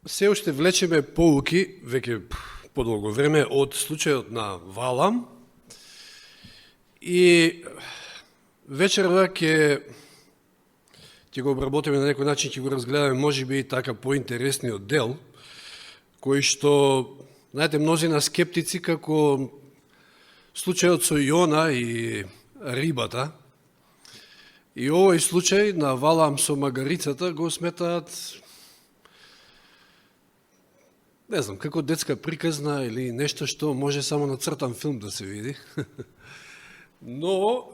се уште влечеме поуки, веќе подолго време, од случајот на Валам. И вечерва ќе го обработиме на некој начин, ќе го разгледаме можеби и така поинтересниот дел, кој што, знаете, мнозина скептици како случајот со Јона и рибата, и овој случај на Валам со магарицата го сметаат, не знам, како детска приказна или нешто што може само на цртан филм да се види. Но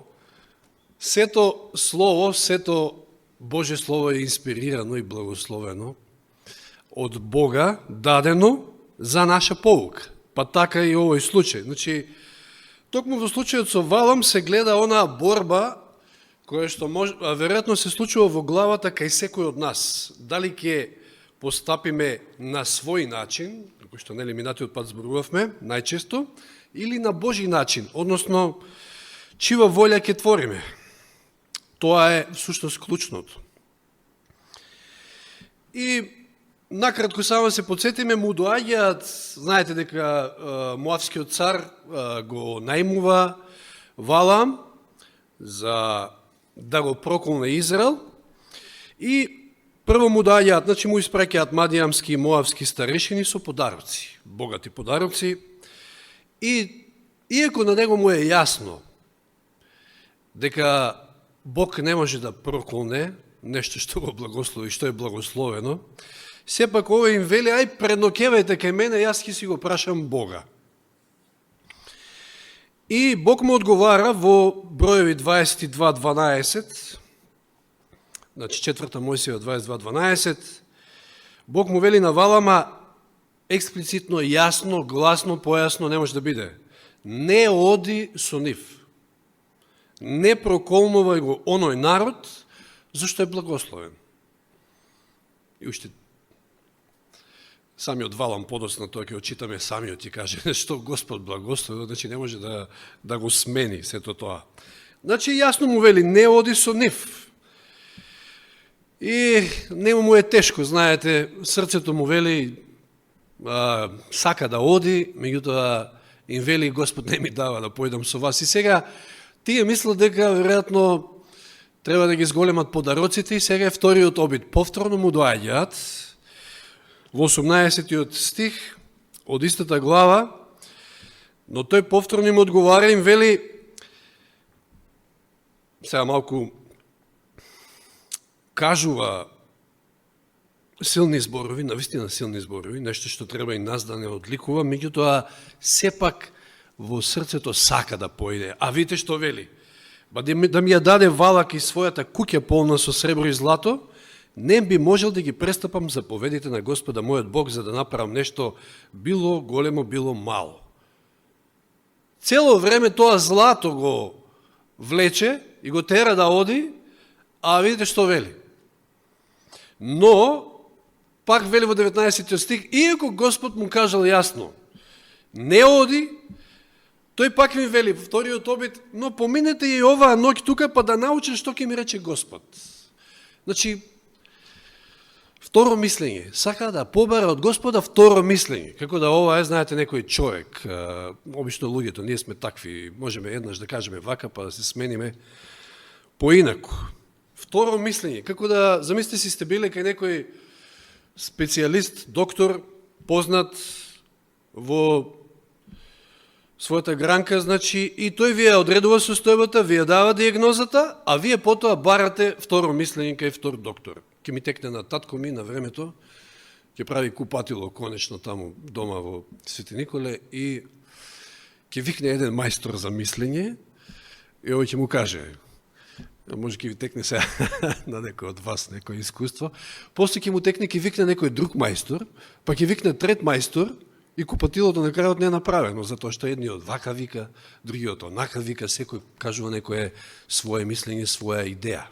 сето слово, сето Божје слово е инспирирано и благословено од Бога, дадено за наша поука. Па така и овој случај. Значи, токму во случајот со Валам се гледа онаа борба која што веројатно се случува во главата кај секој од нас. Дали ќе постапиме на свој начин, кој што нели минатиот пат зборувавме најчесто, или на Божи начин, односно чива волја ќе твориме. Тоа е всушност клучното. И накратко само се подсетиме, му доаѓаат, знаете дека Моавскиот цар го најмува Валам за да го проколне Израел и прво му доаѓаат, значи му испраќаат мадијамски и моавски старешини со подароци, богати подароци, и иако на него му е јасно дека Бог не може да проколне нешто што го благослови, што е благословено, сепак овој им вели, ај преднокевајте кај мене, јас ќе си го прашам Бога. И Бог му одговара во Броеви 22:12, значи 4 Мојсија 22:12, Бог му вели на Валама, експлицитно, јасно, гласно, појасно, не може да биде. Не оди со нив. Не проколнувај го оној народ, зашто е благословен. И уште самиот Валам подоцна, тоа ќе очитаме самиот и каже, што Господ благословил, значи не може да го смени сето тоа. Значи јасно му вели, не оди со нив. И нему му е тешко, знаете, срцето му вели, сака да оди, меѓутоа им вели, Господ не ми дава да појдам со вас. И сега, тие мислат дека, веројатно, треба да ги зголемат подароците и сега е вториот обид. Повторно му доаѓаат во 18 стих од истата глава, но тој повторно им одговара, им вели, сега малку кажува силни зборови, навистина силни зборови, нешто што треба и нас да не одликува, меѓутоа сепак во срцето сака да појде. А видите што вели? Да ми ја даде Валак и својата куќа полна со сребро и злато, не би можел да ги престапам заповедите на Господа мојот Бог за да направам нешто било големо, било мало. Цело време тоа злато го влече и го тера да оди, а видите што вели. Но, пак вели во 19 стих, иако Господ му кажал јасно, не оди, тој пак ми вели во вториот обид, но поминете и оваа ноќ тука, па да научиш што ќе ми рече Господ. Значи, второ мислење. Сака да побара од Господа второ мислење. Како да ова е, знаете, некој човек. Обично луѓето, ние сме такви, можеме еднаш да кажеме вака, па да се смениме поинаку. Второ мислење. Како да, замислите си сте биле кај некој специјалист, доктор, познат во својата гранка, значи, и тој ви ја одредува состојбата, ви ја дава диагнозата, а вие потоа барате второ мислење кај втор доктор. Ке ми текне на татко ми на времето, ќе прави купатило конечно таму дома во Свети Николе и ќе викне еден мајстор за мислење и овој ќе му каже, може ќе ви текне сега на некој од вас некој искуство, после ќе му текне, ќе викне некој друг мајстор, па ќе викне трет мајстор и купатилото на крајот не е направено, затоа што едниот вака вика, другиот онака вика, секој кажува некој своje мислење, своја идеја.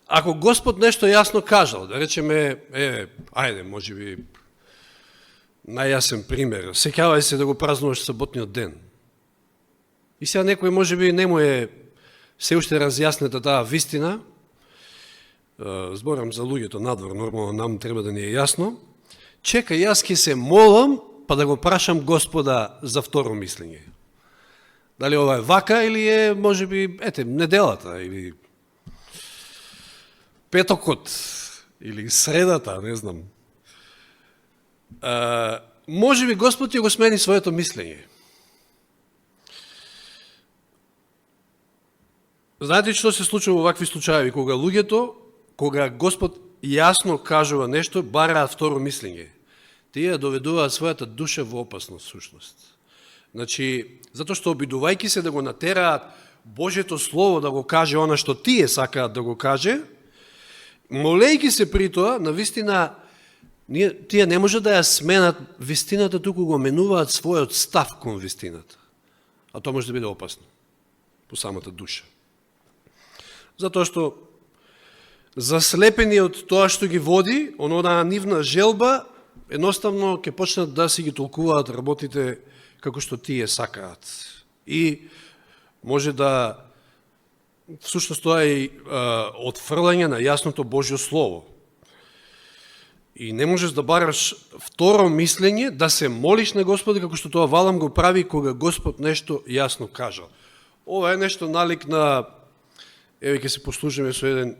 Ако Господ нешто јасно кажал, да речеме, ајде, може би, најјасен пример, сеќавај се да го празнуваш саботниот ден. И сега некој може би не му е се уште разјаснета таа вистина, зборам за луѓето надвор, нормално нам треба да ни е јасно, чекај, јас ќе се молам, па да го прашам Господа за второ мислење. Дали ова е вака или е, може би, неделата, или петокот, или средата, не знам. Може би Господ ќе го смени своето мислење. Знаете што се случува во вакви случаи, кога Господ јасно кажува нешто, бараат второ мислење. Тие доведуваат својата душа во опасност, сушност. Значи, затоа што обидувајќи се да го натераат Божјето Слово да го каже она што тие сакаат да го каже, молејќи се при тоа, на вистина, тие не може да ја сменат вистината, туку го менуваат својот став кон вистината. А тоа може да биде опасно по самата душа. Затоа што заслепени од тоа што ги води, онаа нивна желба, едноставно ќе почнат да си ги толкуваат работите како што тие сакаат. И може да, всушност тоа е отфрлање на јасното Божјо Слово. И не можеш да бараш второ мислење, да се молиш на Господа, како што тоа Валам го прави кога Господ нешто јасно кажал. Ова е нешто налик на, еве ќе се послужиме со еден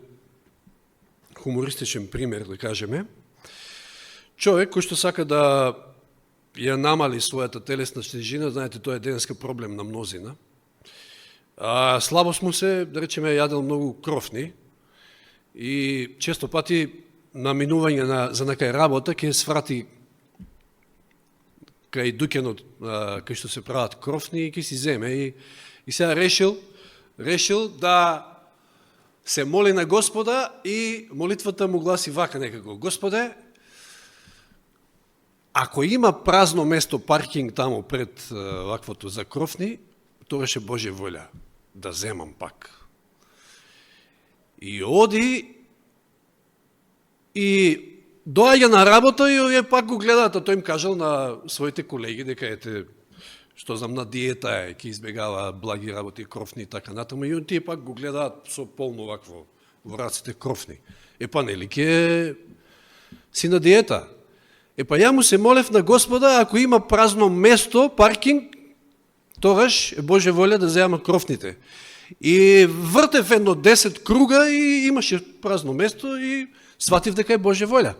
хумористичен пример, да кажеме. Човек кој што сака да ја намали својата телесна тежина, знаете, тоа е денеска проблем на мнозина. Слабост му се, да речеме, јадел многу кровни и често пати на минување за некај работа ќе сврати кај дуќенот кај што се прават кровни и ќе си земе и сега решил да се моли на Господа и молитвата му гласи вака некако: Господе, ако има празно место, паркинг тамо пред ваквото за кровни, тогаш е Божја волја да земам пак. И оди и доаѓа на работа и овие пак го гледаат, а тој им кажал на своите колеги дека што знам, на диета е, ќе избегава благи работи, кровни и така натаму, и тие пак го гледаат со полно вакво во раците кровни. Па нели ќе си на диета? Па ја му се молев на Господа, ако има празно место, паркинг, тогаш е Божја волја да земам кровните. И вртев едно 10 круга и имаше празно место и сватив дека е Божја волја.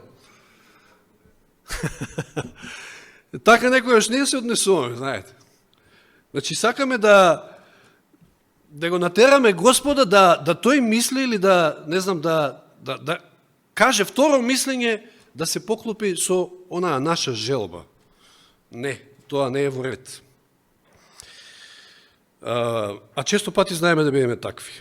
Така некојаш ние се однесуваме, знаете. Значи, сакаме да го натераме Господа да тој мисли или да, не знам, да каже второ мислење, да се поклопи со онаа наша желба. Не, тоа не е во ред. А често пати знаеме да бидеме такви.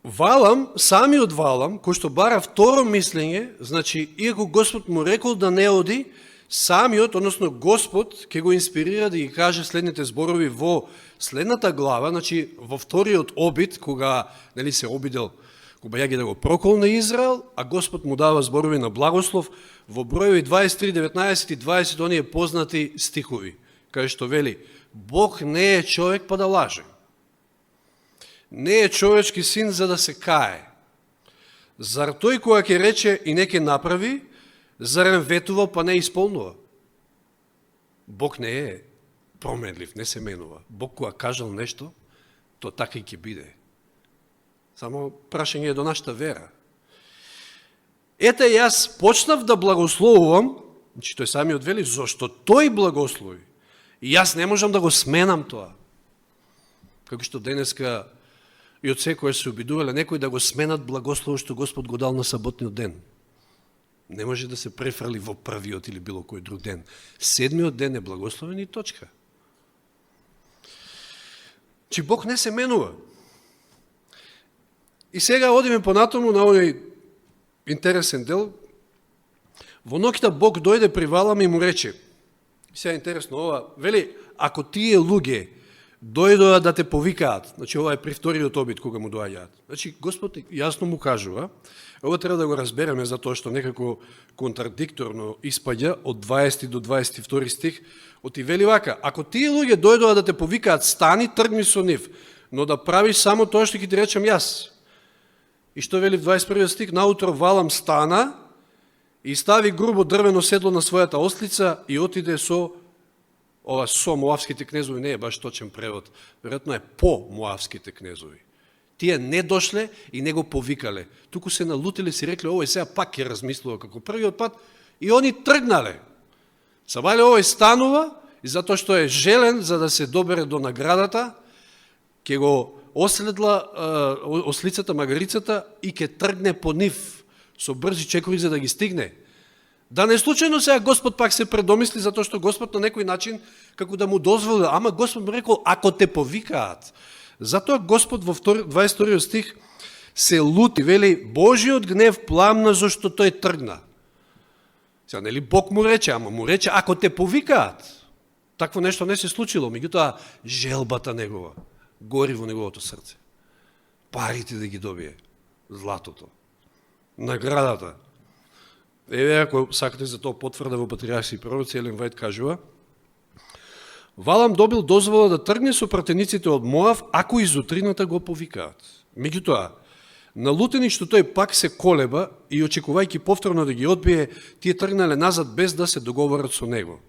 Валам, самиот Валам, кој што бара второ мислење, значи, иако Господ му рекол да не оди, самиот, односно Господ, ќе го инспирира да ги каже следните зборови во следната глава, значи, во вториот обид, кога се обидел, кога ја ги да го прокол на Израел, а Господ му дава зборови на благослов, во Бројови 23, 19 и 20, оние познати стихови, кај што вели: Бог не е човек па да лаже. Не е човечки син за да се кае. Зар тој кога ќе рече и не ќе направи, зарем ветува па не исполнува? Бог не е променлив, не се менува. Бог кога кажал нешто, то така и ќе биде. Само прашање е до нашата вера. Ете, јас почнав да благословувам, значи тој самиот вели, зашто тој благослови. И јас не можам да го сменам тоа. Како што денеска и од секој се обидувале некои да го сменат благословот што Господ го дал на саботниот ден. Не може да се префрли во првиот или било кој друг ден. Седмиот ден е благословен и точка. Чи Бог не се менува. И сега одиме понатаму на овој интересен дел. Во ноќта Бог дојде при Валам и му рече, сега интересно ова, вели, ако тие луѓе дојдоа да те повикаат, значи ова е при вториот обид кога му доаѓаат. Значи Господ јасно му кажува, ова треба да го разбереме затоа што некако контрадикторно испаѓа од 20 до 22 стих, оти вели вака: ако тие луѓе дојдоа да те повикаат, стани, тргни со нив, но да правиш само тоа што ќе ти речам јас. И што вели в 21 стих, наутро Валам стана и стави грубо дрвено седло на својата ослица и отиде со Моавските кнезови, не е баш точен превод, веројатно е по Моавските кнезови. Тие не дошле и не го повикале. Туку се налутиле, си рекле, овој сега пак ќе размислува како првиот пат, и они тргнале. Сабале, овој станува, и затоа што е желен за да се добере до наградата, ќе го оследла ослицата, магарицата и ќе тргне по нив со брзи чекори за да ги стигне. Да не случајно сега Господ пак се предомисли, затоа што Господ на некој начин, како да му дозволи, ама Господ му рекол, ако те повикаат. Затоа Господ во 22 стих се лути, вели, Божиот гнев пламна зашто тој тргна. Сега, нели Бог му рече, ама му рече, ако те повикаат. Такво нешто не се случило, меѓутоа желбата негова гори во неговото срце. Парите да ги добие, златото, наградата. Еве, ако сакате за тоа потврда во Патриарси и пророци, Елен Вајд кажува, Валам добил дозвола да тргне со пратениците од Моав, ако изутрината го повикаат. Меѓутоа, налутени што тој пак се колеба и очекувајќи повторно да ги одбие, тие тргнале назад без да се договорат со него.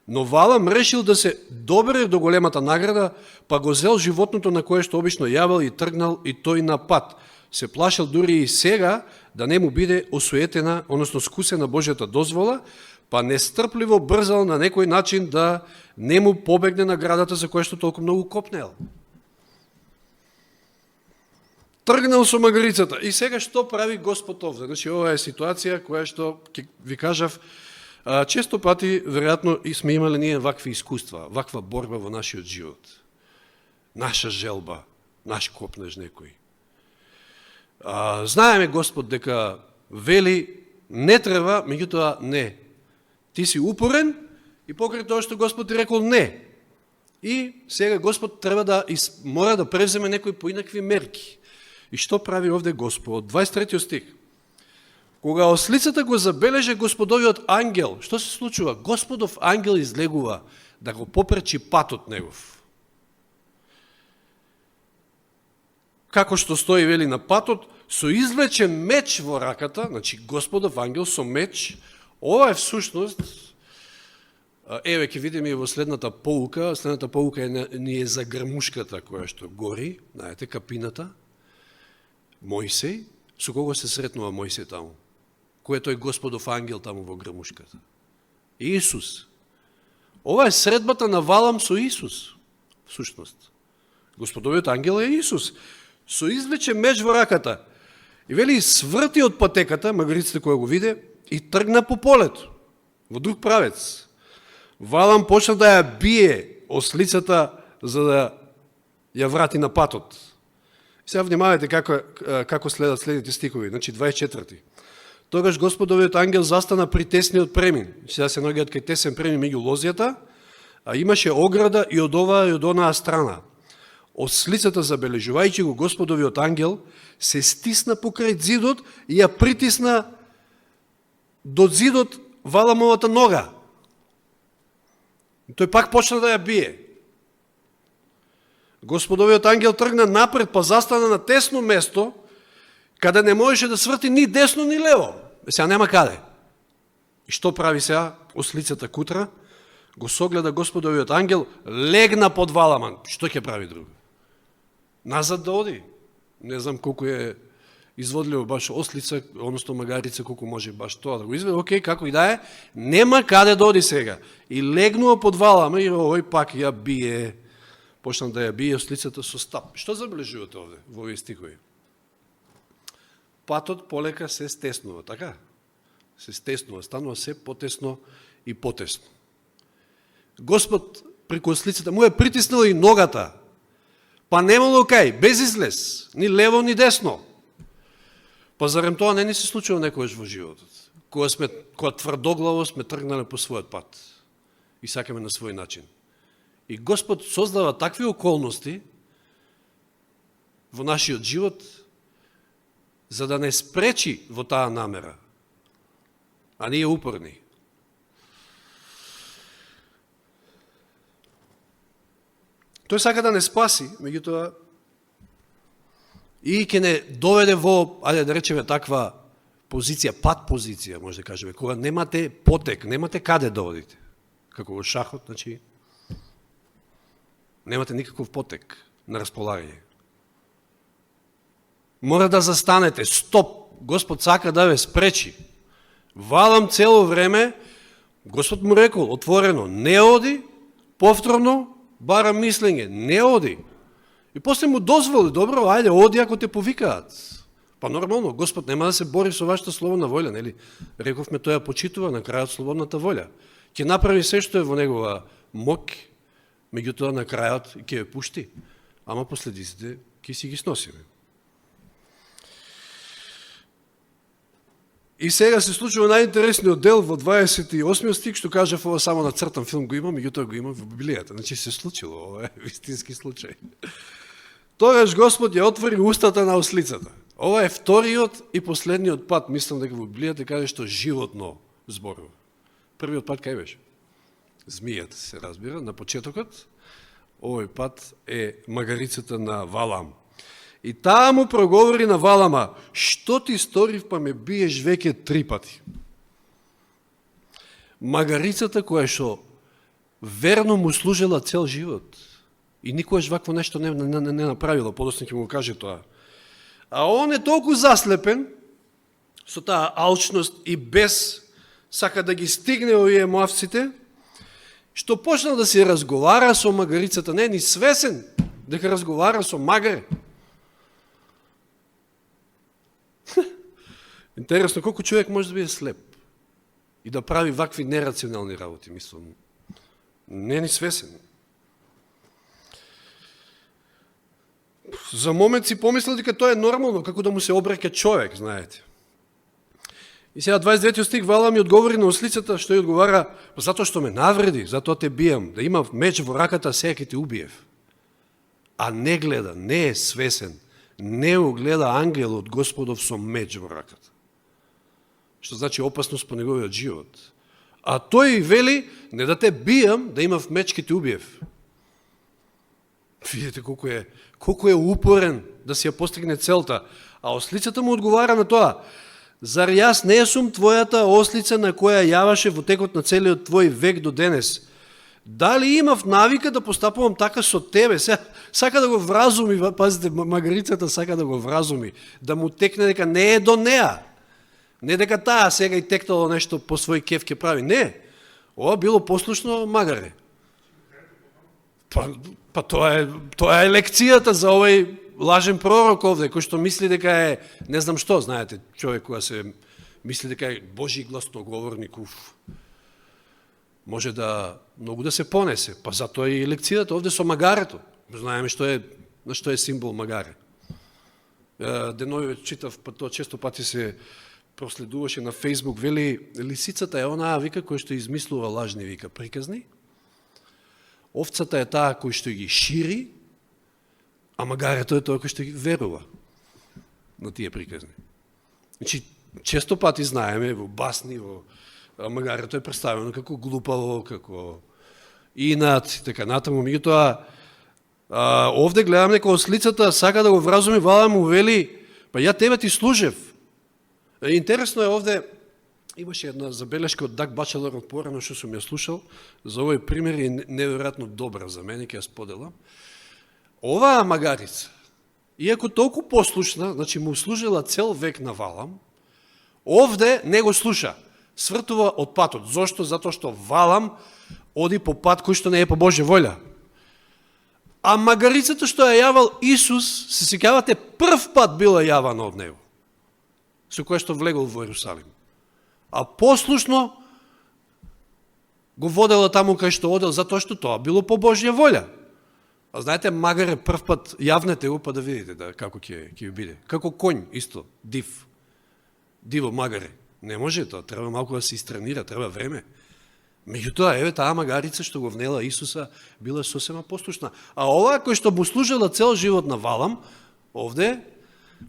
Но Валам решил да се добере до големата награда, па го зел животното на кое што обично јавал и тргнал и тој на пат. Се плашал дури и сега да не му биде осуетена, односно скусена Божјата дозвола, па нестрпливо брзал на некој начин да не му побегне наградата за која што толку многу копнел. Тргнал со магарицата. И сега што прави Господ овде? Значи, ова е ситуација која што, ви кажав, често пати, веројатно, и сме имали ние вакви искуства, ваква борба во нашиот живот. Наша желба, наш копнеж некој. Знаеме Господ дека вели не треба, меѓутоа не. Ти си упорен и покрај тоа што Господ ти рекол не. И сега Господ треба да мора да преземе некои поинакви мерки. И што прави овде Господ? 23 стих. Кога ослицата го забележе Господовиот ангел, што се случува? Господов ангел излегува да го попречи патот негов. Како што стои, вели, на патот, со извлече меч во раката, значи Господов ангел со меч. Ова е всушност, еве ќе видиме и во следната поука ни е за грмушката која што гори, знаете, капината, Мојсей. Со кого се сретнува Мојсей таму? Кој е тој Господов ангел таму во грмушката? Исус. Ова е средбата на Валам со Исус, всушност. Господовиот ангел е Исус. Со извлече меч во раката. И вели, сврти од патеката, магариците која го виде, и тргна по полето, во друг правец. Валам почна да ја бие ослицата за да ја врати на патот. Сега внимавајте како следат следните стихови. Значи 24. Тогаш Господовиот ангел застана при тесниот премин. Сега се наоѓаат кај тесен премин меѓу лозјата, а имаше ограда и од оваа и од онаа страна. Ослицата, забележувајќи го Господовиот ангел, се стисна покрај зидот и ја притисна до зидот Валамовата нога. Тој пак почна да ја бие. Господовиот ангел тргна напред, па застана на тесно место, каде не можеше да сврти ни десно, ни лево. Сега нема каде. И што прави сега? Ослицата кутра, го согледа Господовиот ангел, легна под Валаман. Што ќе прави друго? Назад да оди. Не знам колку е изводливо баш ослица, односно магарица, колку може баш тоа да го изведе. Океј, како и да е, нема каде да оди сега. И легнува под Валама и овој пак ја бие, почна да ја бие ослицата со стап. Што забележувате овде во овие стихови? Патот полека се стеснува, така? Се стеснува, станува се потесно и потесно. Господ преку ослицата му е притиснал и ногата, па немало кај, без излез, ни лево, ни десно. Па зарем тоа не ни се случува некојаш во животот? Кога тврдоглаво сме тргнале по својот пат и сакаме на свој начин. И Господ создава такви околности во нашиот живот, за да не спречи во таа намера, а ние упорни. Тој сака да не спаси, меѓутоа и ќе не доведе во, ајде да речеме таква позиција, пат позиција, може да кажеме, кога немате потек, немате каде да одите. Како во шахот, значи, немате никаков потек на располагање. Мора да застанете, стоп, Господ сака да ве спречи. Валам цело време, Господ му рекол, отворено, не оди, повторно, бара мислење, не оди. И после му дозволи, добро, ајде, оди ако те повикаат. Па нормално, Господ нема да се бори со вашата слободна волја, нели? Рековме, тој ја почитува на крајот слободната волја. Ќе направи се што е во негова мок, меѓутоа на крајот ќе ја пушти. Ама последиците ќе си ги сносиме. И сега се случува најинтересниот дел во 28 стих, што кажав, ова само на цртан филм го има, меѓутоа го има во Библијата. Значи се случило, ова е вистински случај. Тогаш Господ ја отвори устата на ослицата. Ова е вториот и последниот пат, мислам дека во Библијата каже што животно зборува. Првиот пат кај беше? Змијата се разбира, на почетокот. Овој пат е магарицата на Валам. И таа му проговори на Валама, што ти сторив па ме биеш веќе 3 пати. Магарицата која што верно му служела цел живот и никогаш вакво нешто не направила, подоцна ќе му каже тоа. А он е толку заслепен со таа алчност и без сака да ги стигне овие муавците, што почнал да се разговара со магарицата, не е ни свесен дека разговара со магаре. Интересно, колку човек може да биде слеп и да прави вакви нерационални работи, мислам. Не е ни свесен. За момент си помислил дека тоа е нормално, како да му се обреке човек, знаете. И сега 29 стих, Валам ми одговори на ослицата, што ја одговара, затоа што ме навреди, затоа те бијам, да имам меч во раката, сега ќе те убиев. А не гледа, не е свесен, не го гледа ангел од Господов со меч во раката. Што значи опасност по неговиот живот. А тој вели, не да те бијам, да имав меч, ќе те убиев. Видите колку е упорен да си ја постигне целта. А ослицата му одговара на тоа. Зар јас не сум твојата ослица на која јаваше во текот на целиот твој век до денес? Дали имав навика да постапувам така со тебе? Сака да го вразуми, пазите, магарицата сака да го вразуми, да му текне дека не е до неа. Не дека таа сега и тектало нешто по свој кеф ке прави. Не. Ова било послушно магаре. Па тоа е лекцијата за овој лажен пророк овде, кој што мисли дека е, не знам што, знаете, човек која се мисли дека е Божи гласноговорник, може да многу да се понесе. Па затоа и лекцијата овде со магарето. Знаеме на што е символ магаре. Деновиве читав, па тоа често пати се проследуваше на Фейсбук, вели, лисицата е онаа вика кој што измислува лажни вика приказни, овцата е таа кој што ги шири, а магарето е тоа кој што ги верува на тие приказни. Значи, често пати знаеме во басни, магарето е представено како глупаво, како инат, така натаму. Меѓутоа, овде гледам дека ослицата сака да го вразуми, Валам му вели, па ја тебе ти служев. Интересно е овде, имаше една забелешка од Даг Бачелор од порано што сум ја слушал, за овој пример е неверојатно добра за мене, ќе ја споделам. Оваа магарица, иако толку послушна, значи му служила цел век на Валам, овде не го слуша, свртува од патот. Зошто? Затоа што Валам оди по пат кој што не е по Божја волја. А магарицата што ја јавал Исус, се сеќавате, прв пат била јавана од него, со која што влегол во Ерусалим. А послушно го водела таму кај што одел, затоа што тоа било по Божја волја. А знаете, магаре прв пат јавнете го, па да видите како ќе биде. Како конј, исто, див. Диво магаре. Не може тоа, треба малку да се истренира, треба време. Меѓутоа, еве, таа магарица што го внела Исуса, била сосема послушна. А оваа кој што му служила цел живот на Валам, овде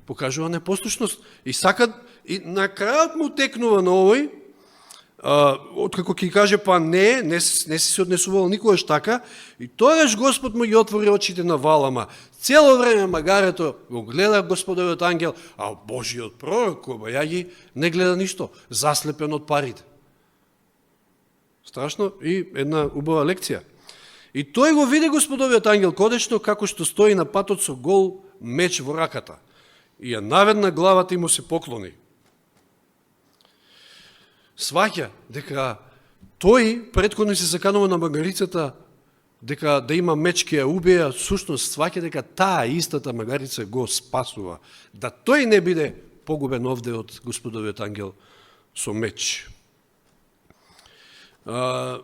покажува непослушност. И сака, и на крајот му текнува на овој, откако ќе каже, па не си се однесувал никогаш така, и тогаш Господ му ги отвори очите на Валама. Цело време магарето го гледа Господовиот ангел, а Божиот пророк, ја ги не гледа ништо, заслепен од парите. Страшно и една убава лекција. И тој го види Господовиот ангел кодечно како што стои на патот со гол меч во раката. И ја наведна главата и му се поклони. Сваќа дека тој претходно се заканува на магарицата дека да има меч ке ја убија, сушност сваќа дека таа истата магарица го спасува, да тој не биде погубен овде од Господовиот ангел со меч.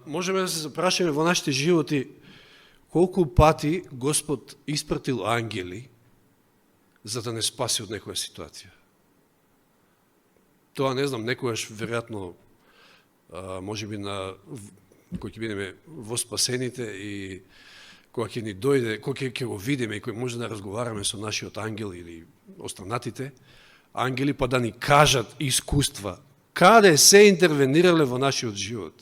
Можеме да се запрашаме во нашите животи колку пати Господ испратил ангели за да не спаси од некоја ситуација. Тоа не знам, некојаш веројатно може би кој ќе бидеме во спасените и кога ќе ни дојде, кога ќе го видиме и кој може да разговараме со нашиот ангел или останатите ангели, па да ни кажат искуства каде се интервенирале во нашиот живот.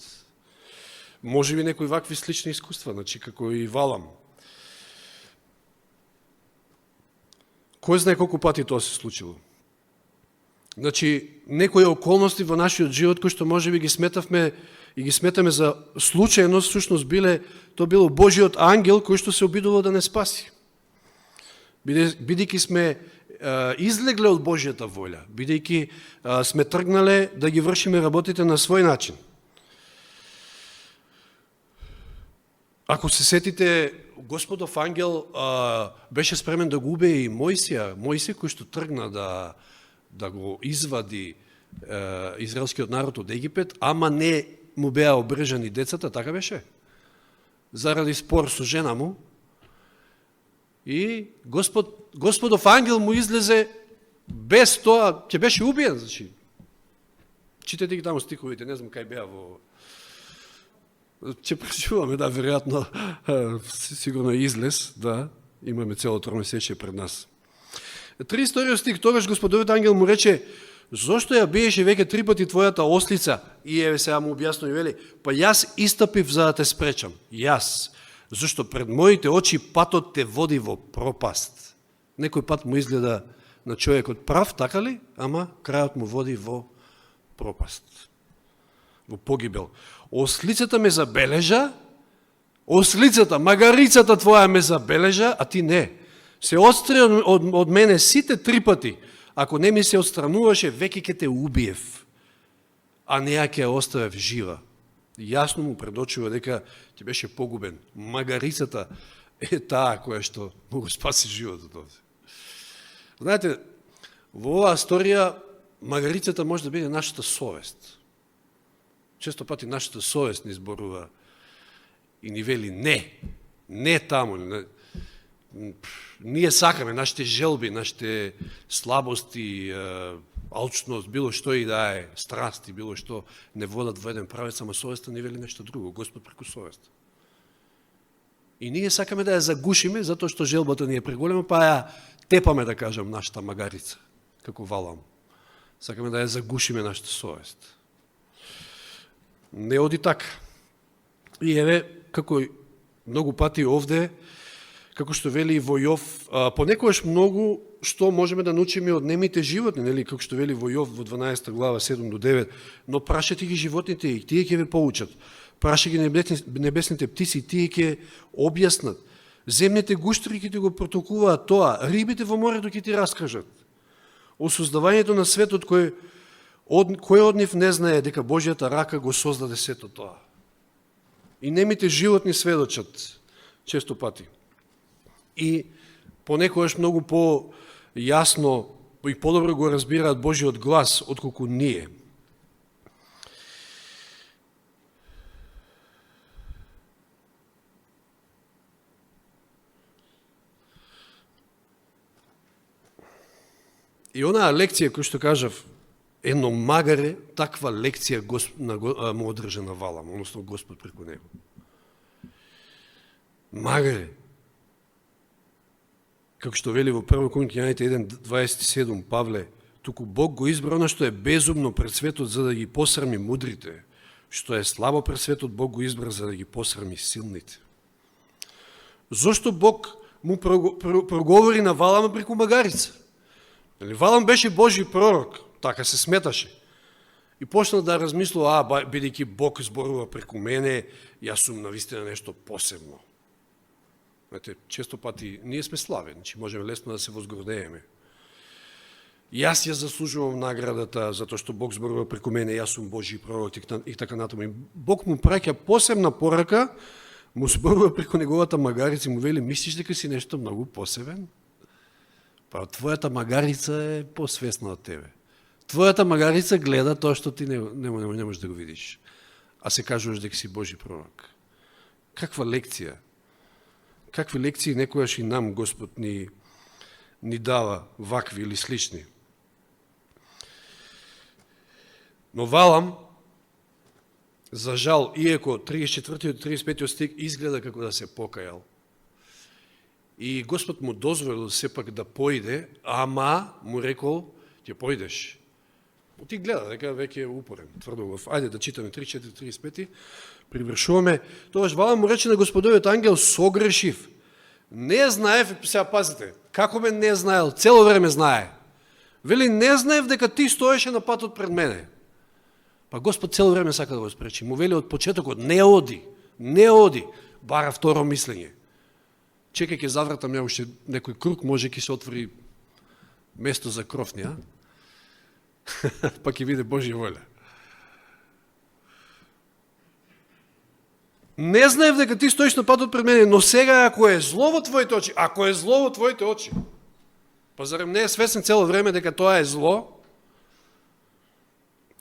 Може би некои вакви слични искуства, значи како и Валам. Кој знае колку пати тоа се случило? Значи, некои околности во нашиот живот кои што може би ги сметавме и ги сметаме за случајно, всушност тоа било Божиот ангел кој што се обидувал да не спаси. Бидејќи сме излегле од Божијата волја, бидејќи сме тргнале да ги вршиме работите на свој начин. Ако се сетите, Господов ангел беше спремен да го убие и Мојсија кој што тргна да го извади израелскиот народ од Египет, ама не му беа обрежани децата, така беше? Заради спор со жена му. И Господов ангел му излезе без тоа, ќе беше убиен, значи. Читате ги таму стиховите, не знам кај беа во... Ќе пречуваме, да, веројатно, сигурно излез, да, имаме цело тромесечие пред нас. 32 стих, тогаш Господовиот ангел му рече, зошто ја биеше веќе 3 пати твојата ослица? И еве сега му објасно и вели, па јас истапив за да те спречам. Јас, зашто пред моите очи патот те води во пропаст. Некој пат му изгледа на човекот прав, така ли? Ама крајот му води во пропаст, во погибел. Ослицата ме забележа, ослицата, магарицата твоја ме забележа, а ти не. Се отстри од мене сите 3 пати. Ако не ми се отстрануваше, веќе ќе те убиев, а не ја ќе оставев жива. Јасно му предочува дека ќе беше погубен. Магарицата е таа која што му го спаси животот овде. Знаете, во оваа историја магарицата може да биде нашата совест. Често пати нашата совест ни зборува и ни вели не таму. Ние сакаме нашите желби, нашите слабости, алчност, било што и да е, страсти, било што не водат во еден правец, ама совеста ни вели нешто друго, Господ преку совеста. И ние сакаме да ја загушиме, затоа што желбата ни е преголема, па ја тепаме, да кажам, нашата магарица, како Валам. Сакаме да ја загушиме нашата совест. Не оди така. И еве, како многу пати овде, како што вели во Јов, понекогаш многу што можеме да научиме од немите животни, нели, како што вели во Јов во 12 глава 7 до 9, но прашете ги животните и тие ќе ве поучат. Праша ги небесните птици и тие ќе објаснат. Земните гуштри ќе ти го протолкуваат тоа, рибите во морето ќе ти раскажат. О создавањето на светот кој од нив не знае дека Божјата рака го создаде сето тоа. И немите животни сведочат често пати. И понекогаш многу по-јасно и подобро го разбираат Божиот глас отколку ние. И онаа лекција која што кажав, едно магаре, таква лекција му одржа на Валам, односно Господ преку него. Магаре. Како што вели во 1 Коринќаните 1:27 Павле, туку Бог го избра она што е безумно пред светот за да ги посрами мудрите. што е слабо пред светот, Бог го избра за да ги посрами силните. Зошто Бог му проговори на Валама преку магарица? Валам беше Божи пророк, така се сметаше. И почна да размислува, бидејќи Бог зборува преку мене, јас сум навистина нешто посебно. Знаете, често пати ние сме славени, че можеме лесно да се возгордееме. Јас ја заслужувам наградата затоа што Бог зборува преку мене, јас сум Божи пророк и така натаму. Бог му праќа посебна порака, му зборува преку неговата магарица и му вели, мислиш дека си нешто многу посебен? Па твојата магарица е посвесна од тебе. Твојата магарица гледа тоа што ти не можеш да го видиш. А се кажуваш дека си Божи пророк. Каква лекција? Какви лекции некојаш и нам Господ ни дава вакви или слични? Но Валам, за жал, иеко 34 и 35 стих изгледа како да се покајал. И Господ му дозволил сепак да појде, ама му рекол, ќе појдеш. Ти гледа дека веќе е упорен, тврдогов. Ајде да читаме 34-35, привршуваме. Тогаш Валам му рече на Господовиот ангел, согрешив. Не знаев, сега пазите, како ме не знаел, цело време знае. Вели, не знаев дека ти стоеше на патот пред мене. Па Господ цело време сака да го спречи. Му вели од почетокот, не оди, бара второ мислење. Чекај, ќе завратам ја уште некој круг, може ќе се отвори место за кровни, а? Па ќе биде Божја воља. Не знаев дека ти стоиш на патот пред мене, но сега ако е зло во твоите очи, па зарем не е свесен цело време дека тоа е зло?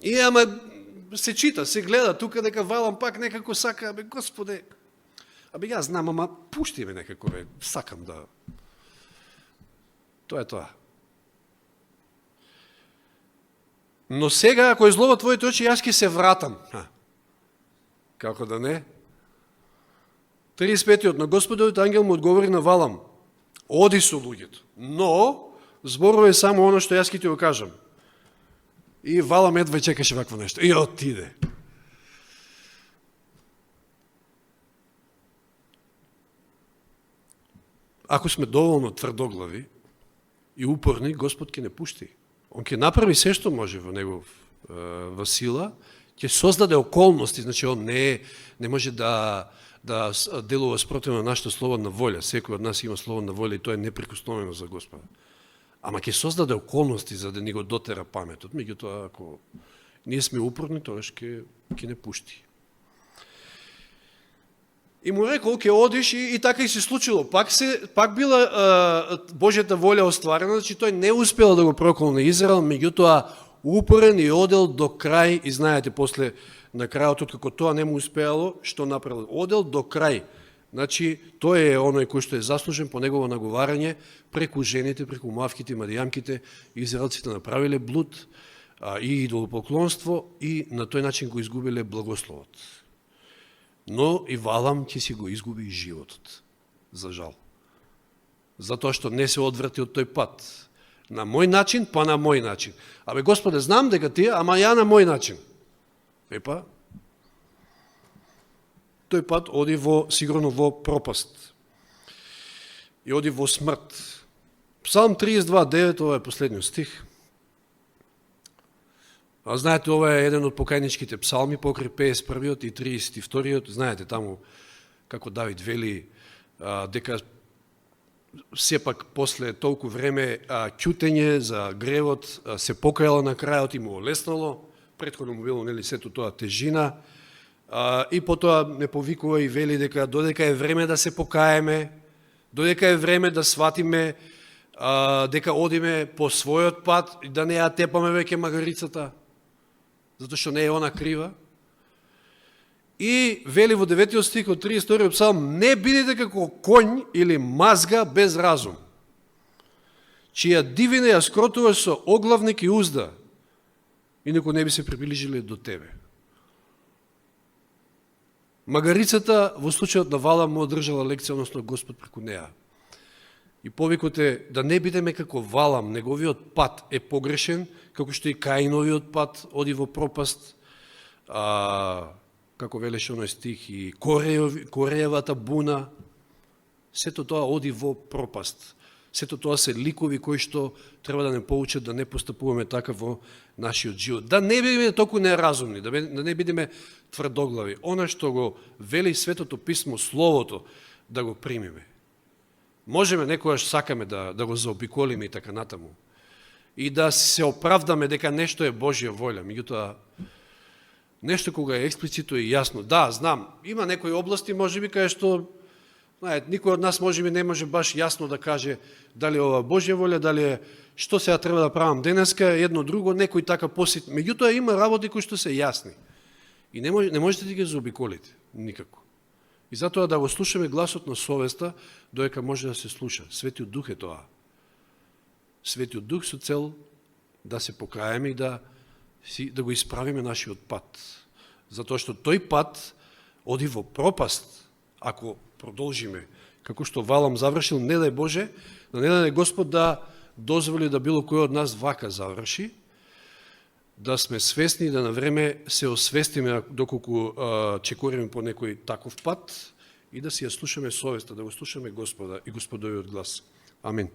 И ама се чита, се гледа тука дека Валам пак некако сака, Господе, ја знам, ама пушти ме некако, сакам да... Тоа е тоа. Но сега, ако е зло во твоите очи, јас ќе се вратам. Како да не? 35-тиот, на Господовиот ангел му одговори на Валам, оди со луѓето, но зборува е само оно што јас ќе ти го кажам. И Валам едва чекаше вакво нешто. И отиде. Ако сме доволно тврдоглави и упорни, Господ ќе не пушти. Он ќе направи се што може во негова сила, ќе создаде околности, значи он не може да делува спротивно на нашата слободна волја. Секој од нас има слободна волја и тоа е неприкосновено за Господа. Ама ќе создаде околности за да ни го дотера паметот. Меѓутоа, ако ние сме упорни, тогаш ќе не пушти. И му рекол, ќе одиш и така и се случило. Пак била Божјата волја остварена, значи тој не успел да го проколне Израел, меѓутоа упорен и одел до крај, и знаете, после на крајот, откако тоа не му успеало, што направил? Одел до крај. Значи, тој е оној кој што е заслужен по негово наговарање, преку жените, преку мавките, мадијамките, израелците направиле блуд и идолопоклонство и на тој начин го изгубиле благословот. Но и Валам ќе си го изгуби животот, за жал. Затоа што не се одврати од тој пат. На мој начин, па на мој начин. Абе, Господе, знам дека ти, ама ја на мој начин. Епа, тој пат оди сигурно во пропаст. И оди во смрт. Псалм 32:9, ова е последниот стих. А знаете, ова е еден од покајничките псалми, покрај 51-иот и 32-иот. Знаете, таму, како Давид вели, дека сепак после толку време ќутење за гревот се покајала на крајот и му олеснало. Претходно му било, нели, сето тоа тежина. И потоа не повикува и вели дека додека е време да се покаеме, додека е време да сватиме дека одиме по својот пат и да не ја тепаме веќе магарицата, затоа што не е она крива. И вели во 9 стих од 32 псалм, не бидете како конј или мазга без разум, чија дивина ја скротуваш со оглавник и узда, инако не би се приближиле до тебе. Магарицата во случајот на Валам му одржала лекција, односно Господ преку неа. И повикот е да не бидеме како Валам, неговиот пат е погрешен, како што и Каиновиот пат оди во пропаст, како велеше оној стих, и Кореевата буна, сето тоа оди во пропаст. Сето тоа се ликови кои што треба да не поучат да не постапуваме така во нашиот живот. Да не бидеме толку неразумни, да не бидеме тврдоглави. Она што го вели Светото Писмо, Словото, да го примиме. Можеме некојаш сакаме да го заобиколиме и така натаму. И да се оправдаме дека нешто е Божја волја. Меѓутоа, нешто кога е експлицитно и јасно. Да, знам, има некои области, можеби, кај што никој од нас можеби не може баш јасно да каже дали ова Божја волја, дали е што сега треба да правам денеска, едно друго, некој така посит. Меѓутоа има работи кои што се јасни. И не можете да ги заобиколите никако. И затоа да го слушаме гласот на совеста, доека може да се слуша. Светиот Дух е тоа. Светиот Дух со цел да се покаеме и да го исправиме нашиот пат. Затоа што тој пат оди во пропаст, ако продолжиме. Како што Валам завршил, не дај Боже, да не даде Господ да дозволи да било кој од нас вака заврши, да сме свесни, да на време се освестиме доколку чекориме по некој таков пат и да си ја слушаме совеста, да го слушаме Господа и Господовиот глас. Амин.